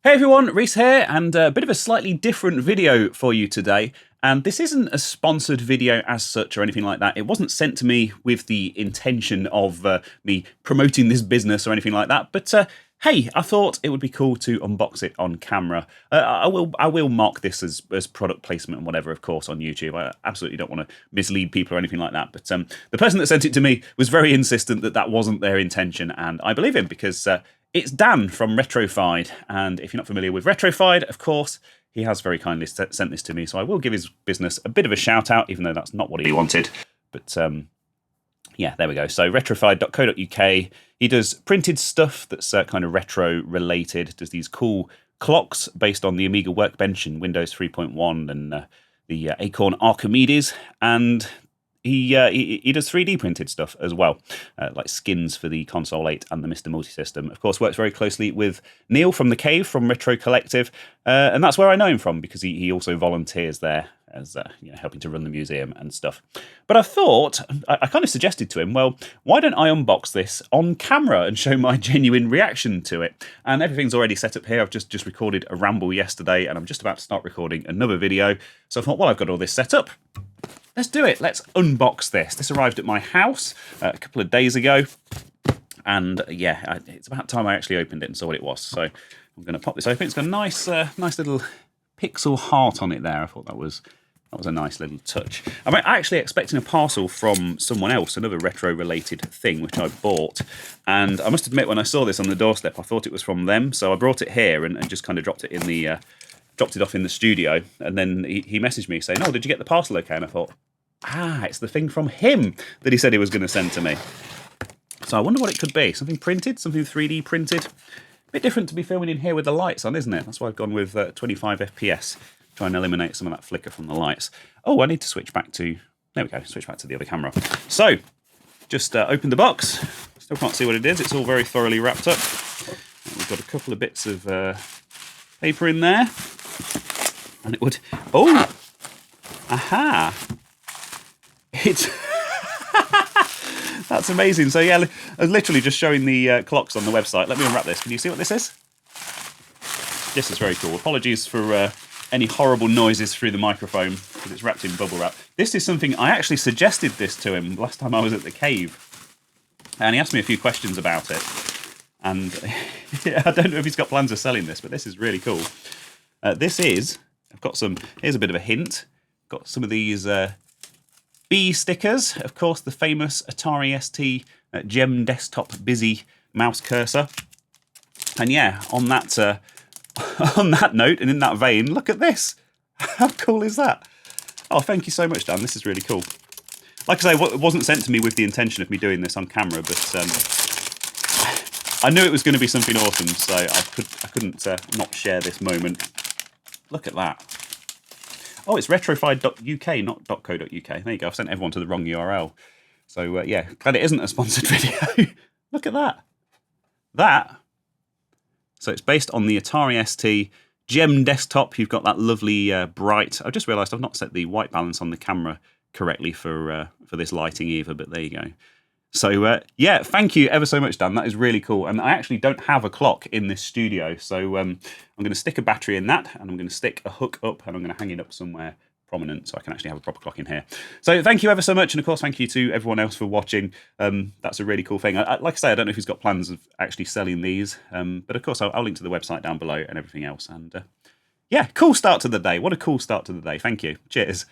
Hey everyone, Reese here, and a bit of a slightly different video for you today. And this isn't a sponsored video as such or anything like that. It wasn't sent to me with the intention of me promoting this business or anything like that. But hey, I thought it would be cool to unbox it on camera. I will mark this as product placement and whatever, of course, on YouTube. I absolutely don't want to mislead people or anything like that. But the person that sent it to me was very insistent that that wasn't their intention, and I believe him because it's Dan from Retrofied, and if you're not familiar with Retrofied, of course, he has very kindly sent this to me, so I will give his business a bit of a shout out, even though that's not what he wanted. But yeah, there we go. So retrofied.co.uk. He does printed stuff that's kind of retro related. Does these cool clocks based on the Amiga Workbench and Windows 3.1 and the Acorn Archimedes, and he does 3D printed stuff as well, like skins for the Console 8 and the Mr. Multisystem. Of course, works very closely with Neil from The Cave from Retro Collective, and that's where I know him from because he also volunteers there as helping to run the museum and stuff. But I thought, I kind of suggested to him, well, why don't I unbox this on camera and show my genuine reaction to it? And everything's already set up here. I've just recorded a ramble yesterday, and I'm just about to start recording another video. So I thought, well, I've got all this set up. Let's do it. Let's unbox this. This arrived at my house a couple of days ago. And yeah, it's about time I actually opened it and saw what it was. So I'm going to pop this open. It's got a nice little pixel heart on it there. I thought that was a nice little touch. I'm actually expecting a parcel from someone else, another retro-related thing, which I bought. And I must admit, when I saw this on the doorstep, I thought it was from them. So I brought it here and just kind of dropped it off in the studio, and then he messaged me saying, "Oh, did you get the parcel okay?" And I thought, it's the thing from him that he said he was going to send to me. So I wonder what it could be. Something printed, something 3D printed. A bit different to be filming in here with the lights on, isn't it? That's why I've gone with 25 FPS, try and eliminate some of that flicker from the lights. Oh, I need to switch back to, there we go, switch back to the other camera. So, just opened the box. Still can't see what it is. It's all very thoroughly wrapped up. We've got a couple of bits of paper in there. And it would... Oh! Aha! It's... That's amazing. So yeah, I was literally just showing the clocks on the website. Let me unwrap this. Can you see what this is? This is very cool. Apologies for any horrible noises through the microphone, because it's wrapped in bubble wrap. This is something, I actually suggested this to him last time I was at the cave. And he asked me a few questions about it. And I don't know if he's got plans of selling this, but this is really cool. This is... I've got some, here's a bit of a hint. Got some of these B stickers. Of course, the famous Atari ST Gem Desktop Busy mouse cursor. And yeah, on that note and in that vein, look at this. How cool is that? Oh, thank you so much, Dan. This is really cool. Like I say, it wasn't sent to me with the intention of me doing this on camera, but I knew it was going to be something awesome, so I couldn't not share this moment. Look at that. Oh, it's retrofied.uk, not .co.uk. There you go. I've sent everyone to the wrong URL. So, yeah, glad it isn't a sponsored video. Look at that. So it's based on the Atari ST Gem Desktop. You've got that lovely bright... I've just realised I've not set the white balance on the camera correctly for this lighting either, but there you go. So, yeah, thank you ever so much, Dan. That is really cool. And I actually don't have a clock in this studio. So I'm going to stick a battery in that, and I'm going to stick a hook up, and I'm going to hang it up somewhere prominent so I can actually have a proper clock in here. So thank you ever so much. And, of course, thank you to everyone else for watching. That's a really cool thing. Like I say, I don't know if he's got plans of actually selling these. But, of course, I'll link to the website down below and everything else. And, yeah, cool start to the day. What a cool start to the day. Thank you. Cheers.